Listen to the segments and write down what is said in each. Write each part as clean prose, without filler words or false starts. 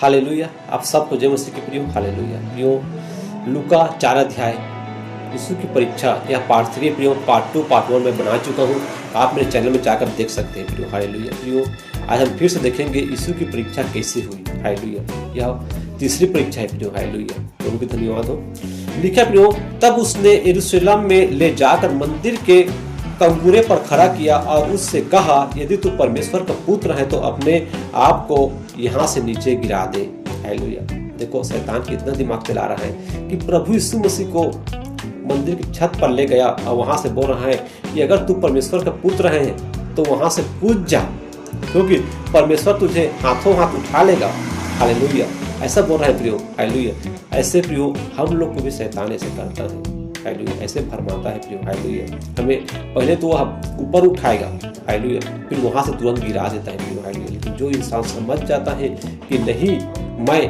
Hallelujah. आप सबको जय मसीह के प्रियो, हालेलुया। प्रियो, लूका 4 अध्याय यीशु की परीक्षा या पार्ट 3 प्रियो, पार्ट 2 पार्ट 1 में बना चुका हूँ। आप मेरे चैनल में जाकर देख सकते हैं प्रियो, हालेलुया। प्रियो, आज हम फिर से देखेंगे यीशु की परीक्षा कैसे हुई, हालेलुया। यह तीसरी परीक्षा है प्रियो, हालेलुया। प्रभु की धन्यवाद हो। लिखा प्रियो, तब उसने यरूशलेम में ले जाकर मंदिर के कंगूरे पर खड़ा किया और उससे कहा, यदि तू परमेश्वर का पुत्र है तो अपने आप को यहाँ से नीचे गिरा दे, हालेलुया। देखो, शैतान कितना दिमाग चला रहा है कि प्रभु यीशु मसीह को मंदिर की छत पर ले गया और वहां से बोल रहा है कि अगर तू परमेश्वर का पुत्र है तो वहां से कूद जा, क्योंकि परमेश्वर तुझे हाथों हाथ उठा लेगा, हालेलुया। ऐसा बोल रहा है प्रियो, हालेलुया। ऐसे प्रियो हम लोग को भी शैतान ऐसे करता है, हालेलुया। ऐसे भरमाता है प्रियो, हालेलुया। हमें पहले तो वह ऊपर उठाएगा, हालेलुया, फिर वहां से तुरंत गिरा देता है प्रियो, हालेलुया। लेकिन जो इंसान समझ जाता है कि नहीं, मैं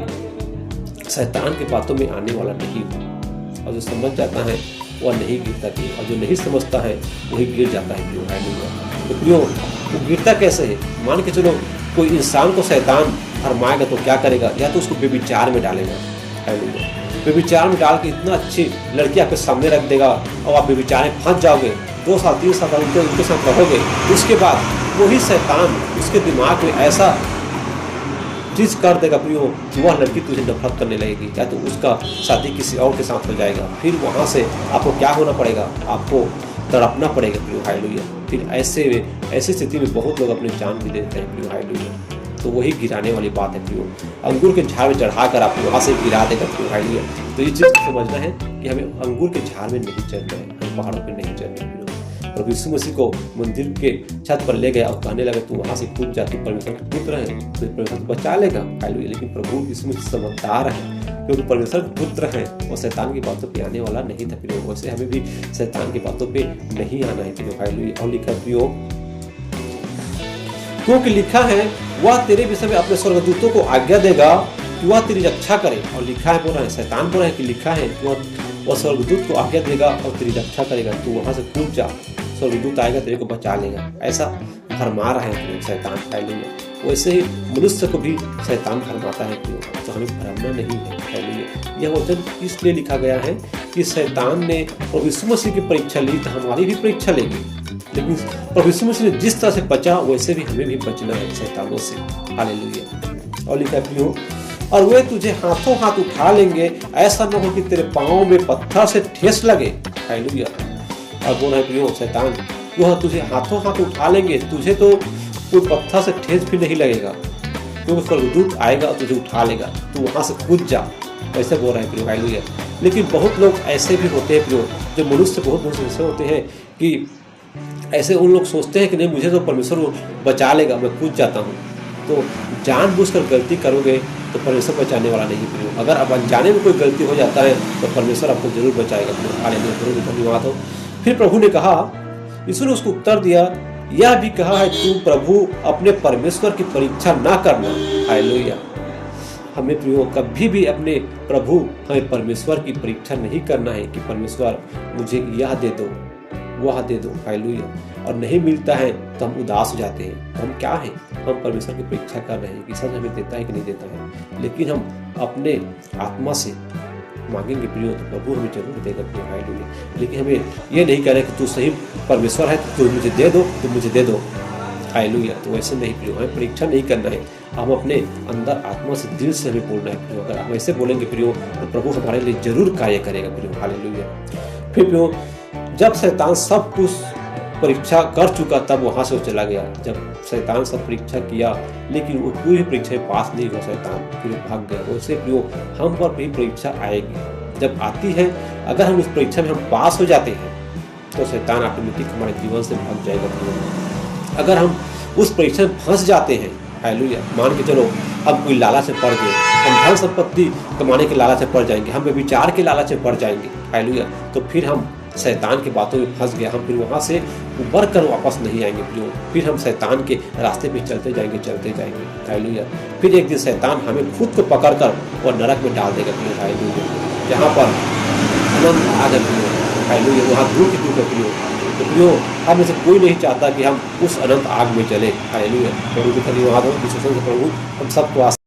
शैतान की बातों में आने वाला नहीं हूँ, और जो समझ जाता है वह नहीं गिरता प्रियो, और जो नहीं समझता है वही गिर जाता है प्रियो, हालेलुया। तो प्रियो, वो गिरता कैसे है? मान के चलो कोई इंसान को शैतान भरमाएगा तो क्या करेगा? या तो उसको बेविचार में डालेगा, हालेलुया। बेविचार में डाल के इतना अच्छी लड़की आपके सामने रख देगा और आप बेविचार में फंस जाओगे। 2 साल 3 साल उनके साथ रहोगे। उसके बाद वही शैतान उसके दिमाग में ऐसा चीज कर देगा प्रियो कि वह लड़की तुझे नफरत करने लगेगी, या तो उसका शादी किसी और के साथ हो जाएगा। फिर वहां से आपको क्या होना पड़ेगा? आपको तड़पना पड़ेगा प्रियो, हालेलुया। फिर ऐसी स्थिति में बहुत लोग अपनी जान भी देते हैं प्रियो, हालेलुया। तो वही गिराने वाली बात है प्रियो। अंगूर के झाड़ में चढ़ाकर आप वहां से गिरा देगा प्रियो, हालेलुया। तो ये चीज समझना है कि हमें अंगूर के झाड़ में नहीं चढ़ना है, हमें पहाड़ों पर नहीं चढ़ना है प्रियो। प्रभु यीशु मसीह को मंदिर के छत पर ले गया और कहने लगा, तू वहां से कूद जा, तू परमेश्वर का पुत्र है, तो परमेश्वर बचा लेगा, हालेलुया। लेकिन प्रभु यीशु मसीह समझदार है, क्योंकि परमेश्वर पुत्र है और शैतान की बातों पे आने वाला नहीं था प्रियो। वैसे हमें भी शैतान की बातों पे नहीं आना है प्रियो, हालेलुया। और लिखा प्रियो, क्योंकि लिखा है वह तेरे विषय में अपने स्वर्गदूतों को आज्ञा देगा कि वह तेरी रक्षा करे। और लिखा है, बोल रहा है शैतान बोल रहा है कि लिखा है कि वह स्वर्गदूत को आज्ञा देगा और तेरी रक्षा करेगा, तू वहां से कूद जा, स्वर्गदूत आएगा तेरे को बचा लेगा। ऐसा भरमा रहा है शैतान, हालेलुया। वैसे ही मनुष्य को भी शैतान भरमाता है प्रियो, तो हमें भरमना नहीं है, हालेलुया। यह वचन इसलिए लिखा गया है कि शैतान ने प्रभु यीशु मसीह की परीक्षा ली तो हमारी भी परीक्षा लेगी। लेकिन प्रभु यीशु मसीह ने जिस तरह से बचा वैसे भी हमें भी बचना है शैतानों से, हालेलुया। और लिखा है प्रियो, और वे तुझे हाथों हाथ उठा लेंगे, ऐसा न हो कि तेरे पाँव में पत्थर से ठेस लगे, हालेलुया। और बोल रहा है प्रियो शैतान, वह तुझे हाथों हाथ उठा लेंगे, तुझे तो कोई पत्थर से ठेस भी नहीं लगेगा, क्योंकि स्वर्गदूत आएगा और तुझे उठा लेगा, तू वहां से कूद जा, ऐसे बोल रहा है प्रियो, हालेलुया। लेकिन बहुत लोग ऐसे भी होते हैं प्रियो, जो मनुष्य बहुत ऐसे होते हैं कि ऐसे उन लोग सोचते हैं कि नहीं, मुझे तो परमेश्वर बचा लेगा, मैं कूद जाता हूँ। तो जानबूझकर गलती करोगे तो परमेश्वर बचाने वाला नहीं प्रियो। अगर अब अनजाने में कोई गलती हो जाता है तो परमेश्वर आपको जरूर बचाएगा प्रियो, हालेलुया। प्रभु का धन्यवाद हो। फिर प्रभु ने कहा, यीशु ने उसको उत्तर दिया, यह भी कहा है तू प्रभु अपने परमेश्वर की परीक्षा ना करना, हालेलुया। हमें प्रियो कभी भी अपने प्रभु हमें परमेश्वर की परीक्षा नहीं करना है कि परमेश्वर मुझे यह दे दो, वह दे दो, हालेलुया। और नहीं मिलता है तो हम उदास हो जाते हैं। हम क्या हैं? हम परमेश्वर की परीक्षा कर रहे हैं कि सच हमें देता है कि नहीं देता है। लेकिन हम अपने आत्मा से मांगेंगे प्रियो तो प्रभु हमें जरूर देगा प्रियो, हालेलुया। लेकिन हमें ये नहीं कह रहे कि तू सही परमेश्वर है तो तू मुझे दे दो, तो मुझे दे दो, हालेलुया। तो वैसे नहीं प्रियो, हमें परीक्षा नहीं करना है, हम अपने अंदर आत्मा से दिल से हमें बोलना है प्रियो। अगर हम ऐसे बोलेंगे प्रियो तो प्रभु हमारे लिए जरूर कार्य करेगा प्रियो, हालेलुया। फिर प्रियो, जब शैतान सब कुछ परीक्षा कर चुका तब वहां से वो चला गया। जब शैतान सब परीक्षा किया लेकिन वो पूरी परीक्षा में पास नहीं हुआ शैतान, फिर भाग गया। वैसे प्रियो हम पर भी परीक्षा आएगी, जब आती है अगर हम उस परीक्षा में हम पास हो जाते हैं तो शैतान ऑटोमेटिक हमारे जीवन से भाग जाएगा प्रियो। अगर हम उस परीक्षा में फंस जाते हैं, हालेलुया, मान के चलो हम कोई लालच में पड़ गए, हम धन संपत्ति कमाने के लालच में पड़ जाएंगे, हम व्यभिचार के लालच में पड़ जाएंगे, हालेलुया, तो फिर हम शैतान की बातों में फंस गया, हम फिर वहां से उबर कर वापस नहीं आएंगे प्रियो। फिर हम शैतान के रास्ते पे चलते जाएंगे, हालेलुया। फिर एक दिन शैतान हमें खुद को पकड़कर और नरक में डाल देगा प्रियो, हालेलुया, जहाँ पर अनंत आग है प्रियो, हालेलुया, वहाँ दुख ही दुख है प्रियो। तो प्रियो हम में से कोई नहीं चाहता कि हम उस अनंत आग में चले, हालेलुया। प्रभु की धन्यवाद हो, प्रभु हम सबको